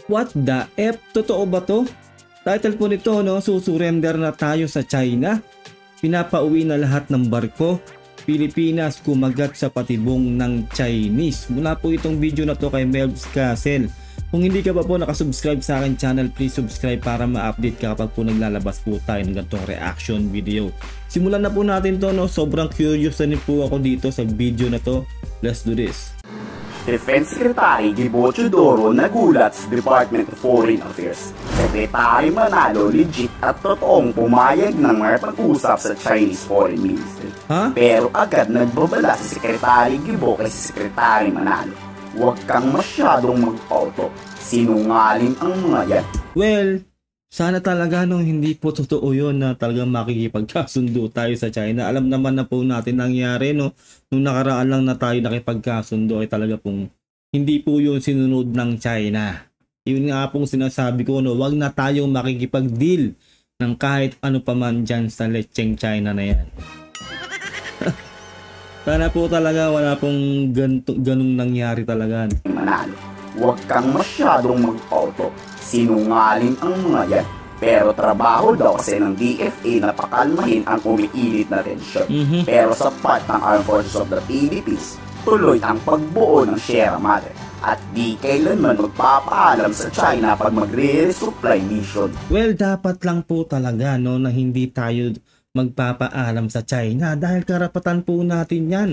What the F? Totoo ba to? Title po nito, no? Susurrender na tayo sa China. Pinapauwi na lahat ng barko. Pilipinas kumagat sa patibong ng Chinese. Mula po itong video na to kay Melvs Castle. Kung hindi ka pa po nakasubscribe sa akin channel, please subscribe para ma-update ka kapag po naglalabas po tayo ng ganitong reaction video. Simulan na po natin to, no? Sobrang curious na po ako dito sa video na to. Let's do this. Defense Secretary Gibo Teodoro nagulat sa Department of Foreign Affairs. Secretary Manalo legit at totoong pumayag ng mga pag-usap sa Chinese Foreign Ministry. Pero agad nagbabala si Secretary Gibo kay si Secretary Manalo. Huwag kang masyadong mag-auto. Sinungaling ang mga yan. Well, sana talaga hindi po totoo yun na talagang makikipagkasundo tayo sa China. Alam naman na po natin nangyari, no? Nung nakaraan lang na tayo nakipagkasundo ay talaga pong hindi po yun sinunod ng China. Yun nga pong sinasabi ko, no? Wag na tayong makikipag-deal ng kahit ano pa man dyan sa lecheng China na yan. Sana po talaga wala pong ganung nangyari talaga. Manalo, huwag kang masyadong mag-auto. Sinungaling ang mga yan. Pero trabaho daw kasi ng DFA na pakalmahin ang umiinit na tensyon. Pero sa part ng Armed Forces of the Philippines, tuloy ang pagbuo ng Sierra Madre. At di kailanman magpapaalam sa China pag magre-resupply mission. Well, dapat lang po talaga, no, na hindi tayo magpapaalam sa China dahil karapatan po natin yan.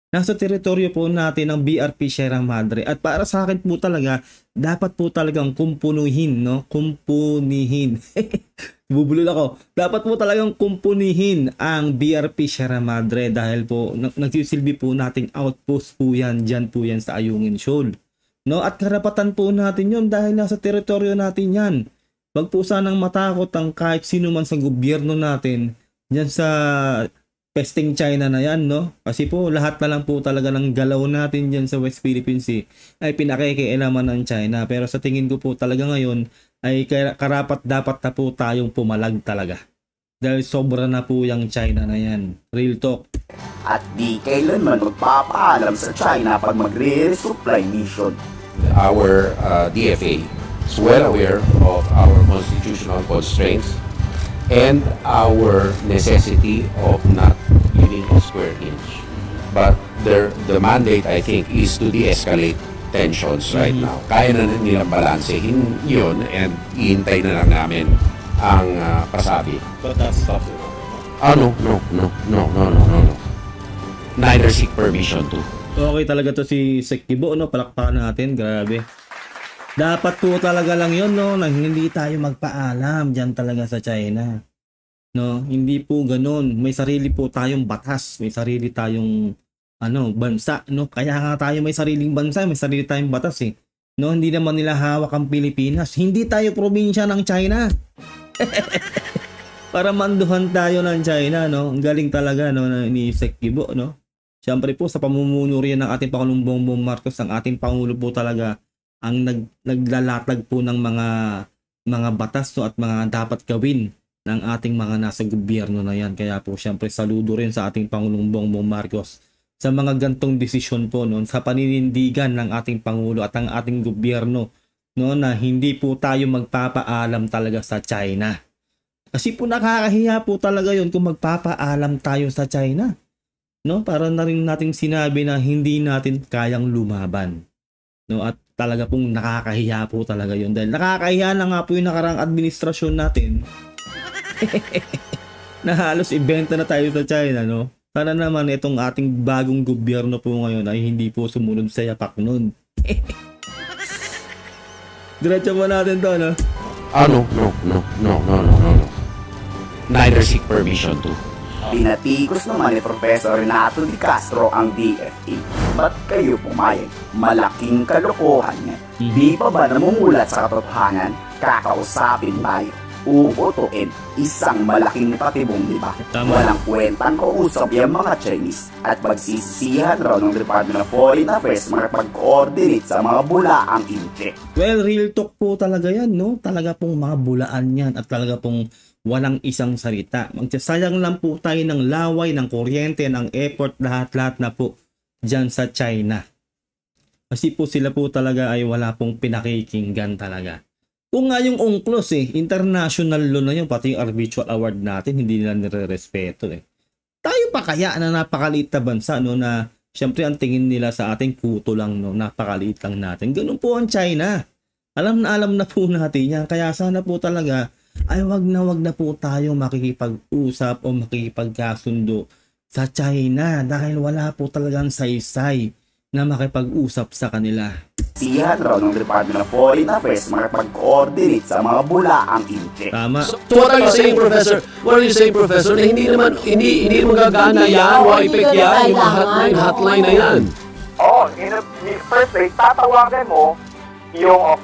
Nasa teritoryo po natin ang BRP Sierra Madre at para sa akin po talaga dapat po talagang kumpunihin, no? Kumpunihin. Bubulol ako. Dapat po talagang kumpunihin ang BRP Sierra Madre dahil po nagsisilbi po nating outpost po yan, dyan po yan sa Ayungin Shoal. No? At karapatan po natin yun dahil nasa teritoryo natin yan. Wag po sanang matakot ang kahit sino man sa gobyerno natin dyan sa pesting China na yan, no? Kasi po lahat na lang po talaga ng galaw natin dyan sa West Philippine Sea ay pinakikialaman ng China. Pero sa tingin ko po talaga ngayon ay karapat dapat na po tayong pumalag talaga. Dahil sobra na po yung China na yan. Real talk. At di kailanman magpapaalam sa China pag magre-resupply mission. Our DFA is well aware of our constitutional constraints and our necessity of not giving a square inch. But the mandate, I think, is to de-escalate tensions right now. Kaya na nilang balansehin yun and iintay na lang namin ang pasabi. But that's tough. No. Neither seek permission to. Okay talaga to si Sekibo, no? Palakpakan natin, grabe. Dapat po talaga lang yun, no? Nang hindi tayo magpaalam dyan talaga sa China. No? Hindi po ganun. May sarili po tayong batas. May sarili tayong bansa. No? Kaya nga tayo may sariling bansa. May sarili tayong batas eh. No? Hindi naman nila hawak ang Pilipinas. Hindi tayo probinsya ng China. Para manduhan tayo ng China. No? Ang galing talaga, no? Ni Sekibo. No? Siyempre po sa pamumuno rin ng ating Pangulong Bongbong Marcos, ang ating Pangulo po talaga ang naglalatag po ng mga batas, no, at mga dapat gawin ng ating mga nasa gobyerno na yan. Kaya po siyempre saludo rin sa ating Pangulong Bongbong Marcos sa mga gantong desisyon po, no, sa paninindigan ng ating Pangulo at ang ating gobyerno, no, na hindi po tayo magpapaalam talaga sa China. Kasi po nakakahiya po talaga yon kung magpapaalam tayo sa China. No, para na rin nating sinabi na hindi natin kayang lumaban. No, at talaga pong nakakahiya po talaga yun. Dahil nakakahiya na nga po yung nakarang administrasyon natin. Na halos ibenta na tayo sa China, no? Sana naman itong ating bagong gobyerno po ngayon ay hindi po sumunod sa yapak nun. Diretso mo natin to, no? No. Neither seek permission to. Pinatikos naman ni Professor Renato de Castro ang DFA. Ba't kayo pumayag? Malaking kalokohan niya. Di pa ba namumulat sa katotohanan? Kakausapin tayo. Uutuin. Isang malaking patibong, di ba? Walang kwentang kausap yung mga Chinese. At pagsisisihan raw ng Department of Foreign Affairs makapag-coordinate sa mga bulaang inject. Well, real talk po talaga yan, no? Talaga pong mga bulaan yan at talaga pong walang isang salita. Magsasayang lang po tayo ng laway, ng kuryente, ng effort, lahat-lahat na po dyan sa China. Kasi po sila po talaga ay wala pong pinakikinggan talaga. Kung nga yung UNCLOS international law na yun, pati yung arbitral award natin, hindi nila nire-respeto Tayo pa kaya na napakaliit na bansa, no, na syempre ang tingin nila sa ating puto lang, no, napakaliit lang natin. Ganun po ang China. Alam na po natin yan. Kaya sana po talaga ay wag na po tayo makikipag-usap o makikipagkasundo sa China dahil wala po talagang saysay na makipag-usap sa kanila. Sihan raw ng Department of Foreign Affairs makipag-coordinate sa mga bulaang inche. Tama. So what are you saying, Professor? What are you saying, Professor? Na hindi naman gagana yan, wipek yan, yung hotline na yan. Oh, in the first place, tatawagan mo yung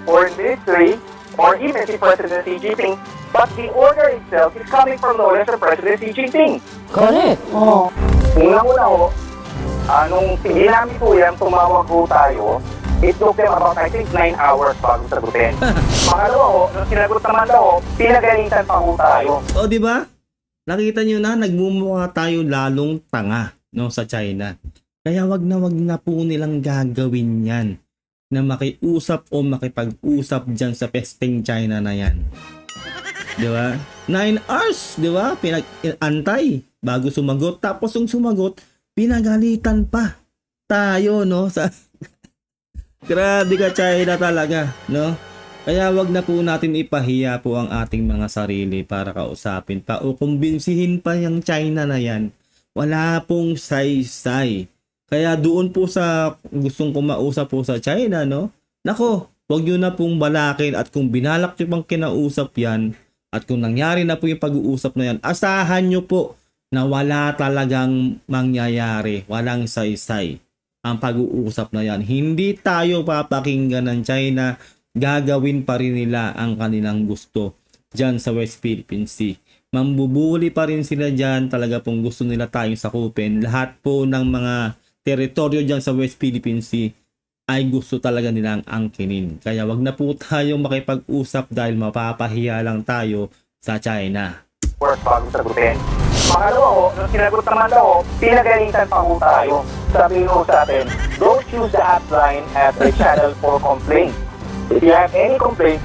foreign ministry or even si President Xi Jinping, but the order itself is coming from no less than President Xi Jinping. Correct. Oh. Una-una ho, nung ginamit po yan, tumawag po tayo, it took them about, I think, 9 hours bago sagutin. Pangalawa ho, nung sinagot naman daw, pinagalitan pa po tayo. O, di ba? Nakita nyo na, nagmumukha tayo lalong tanga, no, sa China. Kaya wag na po nilang gagawin yan na makiusap o makipag-usap dyan sa pesteng China na yan. Di ba? 9 hours, di ba? Pinag-antay bago sumagot. Tapos yung sumagot, pinagalitan pa tayo, no? Sa grabe ka China talaga, no? Kaya wag na po natin ipahiya po ang ating mga sarili para kausapin pa o kumbinsihin pa yung China na yan. Wala pong saysay. Kaya doon po sa gustong kumausap po sa China, no? Nako, wag nyo na pong balakin at kung binalak nyo pang kinausap yan at kung nangyari na po yung pag-uusap na yan, asahan nyo po na wala talagang mangyayari, walang saysay ang pag-uusap na yan. Hindi tayo papakinggan ng China, gagawin pa rin nila ang kanilang gusto dyan sa West Philippine Sea. Mambubuli pa rin sila dyan, talaga pong gusto nila tayong sakupin. Lahat po ng mga teritoryo dyan sa West Philippine Sea ay gusto talaga nilang angkinin. Kaya wag na po tayong makipag-usap dahil mapapahiya lang tayo sa China. Work bago sagutin. Pangalawa ho, nung sinagot naman daw, pinagalitan pa po tayo. Sabi ho sa atin, don't use the hotline as a channel for complaint. If you have any complaint,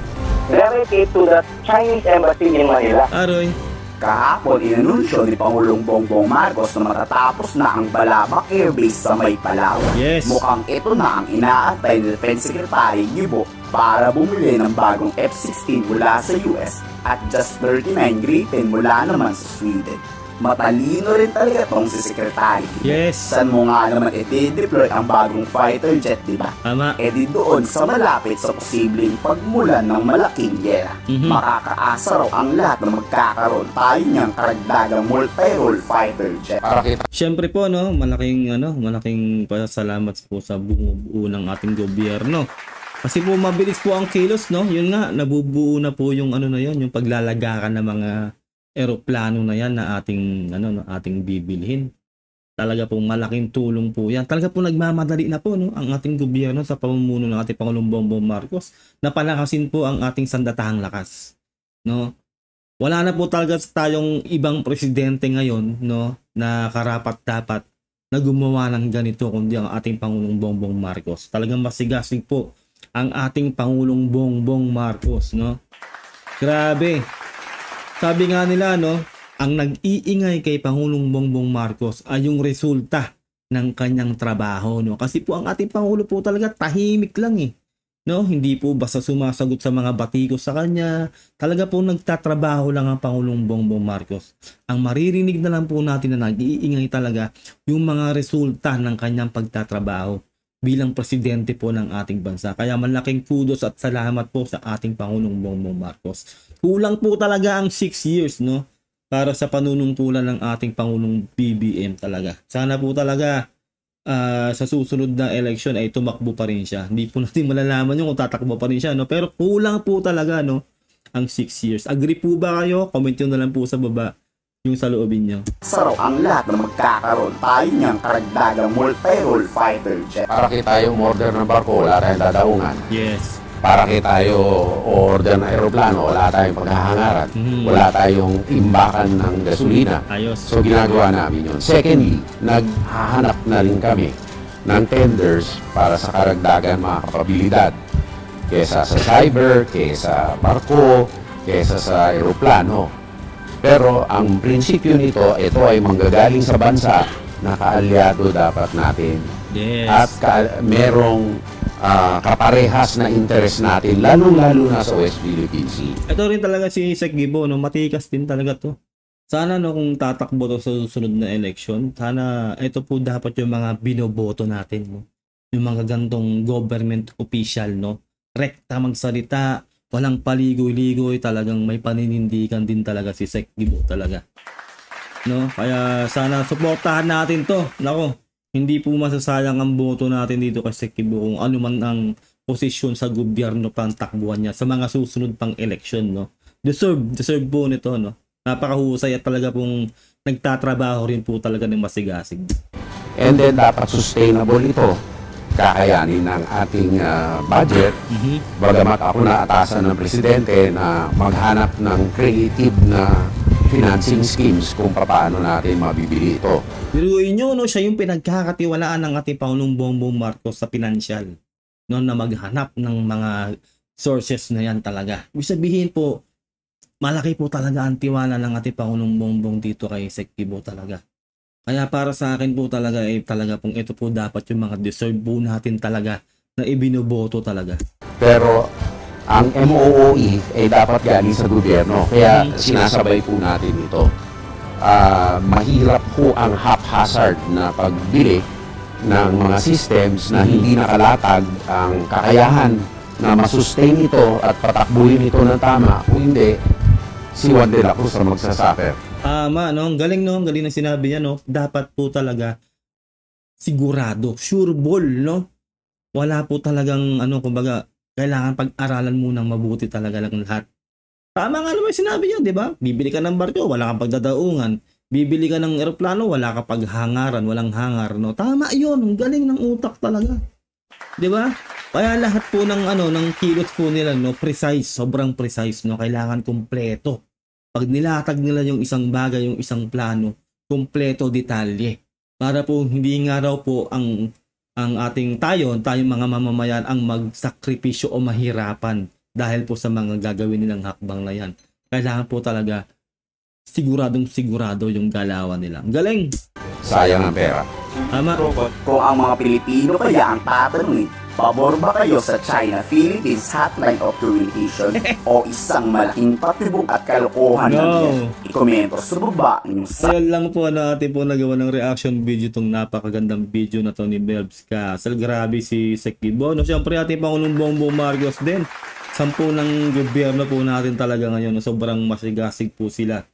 direct it to the Chinese Embassy in Manila. Aroy. Kahapon, inanunsyo ni Pangulong Bongbong Marcos na matatapos na ang Balabac Air Base sa May Palawan. Yes. Mukhang ito na ang inaantay ni Defense Secretary Gibo para bumili ng bagong F-16 mula sa US at just 39 Gripen mula naman sa Sweden. Matalino rin talaga tong si Secretary. Yes. San mo nga naman i-deploy ang bagong fighter jet, di ba? Tama. E di doon sa malapit sa posibleng pagmulan ng malaking gera. Makakaasa raw ang lahat na magkakaroon tayo niyang karagdagang multi-role fighter jet. Para kita Siyempre po, no, malaking pasalamat po sa buo ng ating gobyerno. Kasi po mabilis po ang kilos, no? Yun nga, nabubuo na po yung ano na yun, yung paglalagakan ng mga eroplano na yan na ating bibilhin. Talaga pong malaking tulong po yan. Talaga po nagmamadali na po, no, ang ating gobyerno sa pamumuno ng ating Pangulong Bongbong Marcos na palakasin po ang ating sandatahang lakas, no? Wala na po talaga tayong ibang presidente ngayon, no, na karapat-dapat na gumawa ng ganito kundi ang ating Pangulong Bongbong Marcos. Talagang masigasig po ang ating Pangulong Bongbong Marcos, no? Grabe. Sabi nga nila, no, ang nag-iingay kay Pangulong Bongbong Marcos ay yung resulta ng kanyang trabaho, no? Kasi po ang ating Pangulo po talaga tahimik lang no? Hindi po basta sumasagot sa mga batikos sa kanya. Talaga po nagtatrabaho lang ang Pangulong Bongbong Marcos. Ang maririnig na lang po natin na nag-iingay talaga yung mga resulta ng kanyang pagtatrabaho bilang presidente po ng ating bansa. Kaya malaking kudos at salamat po sa ating Pangulong Bongbong Marcos. Kulang po talaga ang 6 years, no, para sa panunungkulan ng ating Pangulong BBM talaga. Sana po talaga sa susunod na election ay tumakbo pa rin siya. Hindi po natin malalaman yung kung tatakbo pa rin siya, no? Pero kulang po talaga, no, ang 6 years. Agree po ba kayo? Comment nyo na lang po sa baba yung saloobin nyo. Sa raw ang lahat na magkakaroon tayo niyang karagdagang multi-role fighter jet. para kita yung order ng barko, wala tayong dadaungan. Yes. Para kita yung order ng aeroplano, wala tayong paghahangaran. Wala tayong imbakan ng gasolina. Ayos. So ginagawa namin yun. Secondly, naghahanap na rin kami ng tenders para sa karagdagan mga kapabilidad. Kesa sa cyber, kesa barko, kesa sa aeroplano. Pero ang prinsipyo nito, ito ay manggagaling sa bansa na kaalyado dapat natin. Yes. At merong kaparehas na interest natin, lalong-lalo na sa West Philippine Sea. Ito rin talaga si Sec Gibo, no? Matikas din talaga to. Sana no, kung tatakbo to sa susunod na election, sana ito po dapat yung mga binoboto natin, no? Yung mga gantong government official, no? Rekta magsalita, walang paligoy-ligoy, talagang may paninindigan din talaga si Sec Gibo talaga. No? Kaya sana suportahan natin to. Nako, hindi po masasayang ang boto natin dito kay Sec Gibo kung ano man ang posisyon sa gobyerno pang takbuhan niya sa mga susunod pang election, no? Deserve po nito, no? Napakahusay at talaga pong nagtatrabaho rin po talaga ng masigasig. And then dapat sustainable ito. Kakayanin ng ating budget. Bagamat ako naatasan ng presidente na maghanap ng creative na financing schemes kung paano natin mabibili ito. Biruin nyo, no, siya yung pinagkakatiwalaan ng ating Pangulong Bongbong Marcos sa financial, no, na maghanap ng mga sources na yan talaga. Ibig sabihin po, malaki po talaga ang tiwala ng ating Pangulong Bongbong dito kay Sec Gibo talaga. Kaya para sa akin po talaga, talaga pong ito po dapat yung mga deserve po natin talaga na ibinoboto talaga. Pero ang MOOE ay dapat galing sa gobyerno. Kaya sinasabay po natin ito. Mahirap po ang haphazard na pagbili ng mga systems na hindi nakalatag ang kakayahan na masustain ito at patakbuhin ito ng tama. Kung hindi, si Juan de la Cruz ang magsasuffer. No? Ang galing, no? Ang galing na sinabi niya, no? Dapat po talaga sigurado, sure ball, no? Wala po talagang, kumbaga, kailangan pag-aralan munang mabuti talaga lang lahat. Tama nga naman sinabi niya, di ba? Bibili ka ng barko, wala kang pagdadaungan. Bibili ka ng eroplano, wala kang paghangaran, walang hangar, no? Tama yun, ang galing ng utak talaga. Di ba? Kaya lahat po ng ng kilos po nila, no, precise, sobrang precise, no, kailangan kumpleto. Pag nilatag nila yung isang bagay, yung isang plano, kumpleto detalye. Para po hindi nga raw po ang ating tayong mga mamamayan ang magsakripisyo o mahirapan dahil po sa mga gagawin nilang hakbang na yan. Kailangan po talaga sigurado yung galawan nila. Ang galing! Sayang ang pera. Tama. Kung ang mga Pilipino kaya ang tatanungin, pabor ba kayo sa China-Philippines Hotline of Communication o isang malaking patibok at kalokohan ng yan? I-komento sa baba niyo sa... Ayan lang po natin po nagawa ng reaction video itong napakagandang video na to ni Melbs Castle. Grabe si Sec Gibo. No, siyempre ating Pangulong Bongbong Marcos din. Sampu ng gobyerno po natin talaga ngayon. Sobrang masigasig po sila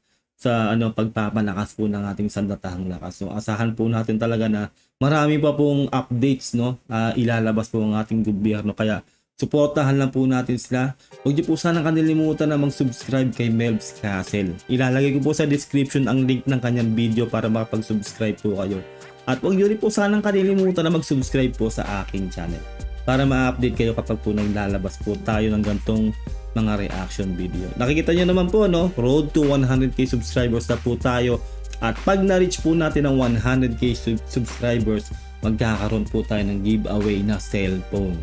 sa pagpapalakas po ng ating sandatahang lakas. So asahan po natin talaga na marami pa pong updates, no, ilalabas po ang ating gobyerno. Kaya suportahan lang po natin sila. Huwag niyo po sana kanilimutan na mag-subscribe kay Melbs Castle. Ilalagay ko po sa description ang link ng kanyang video para makapag-subscribe po kayo. At huwag niyo rin po sana kanilimutan na mag-subscribe po sa aking channel para ma-update kayo kapag po naglalabas po tayo ng gantong mga reaction video. Nakikita nyo naman po, no? Road to 100k subscribers na po tayo. At pag na-reach po natin ang 100k subscribers, magkakaroon po tayo ng giveaway na cellphone.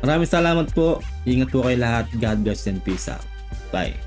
Maraming salamat po. Ingat po kayo lahat. God bless and peace out. Bye.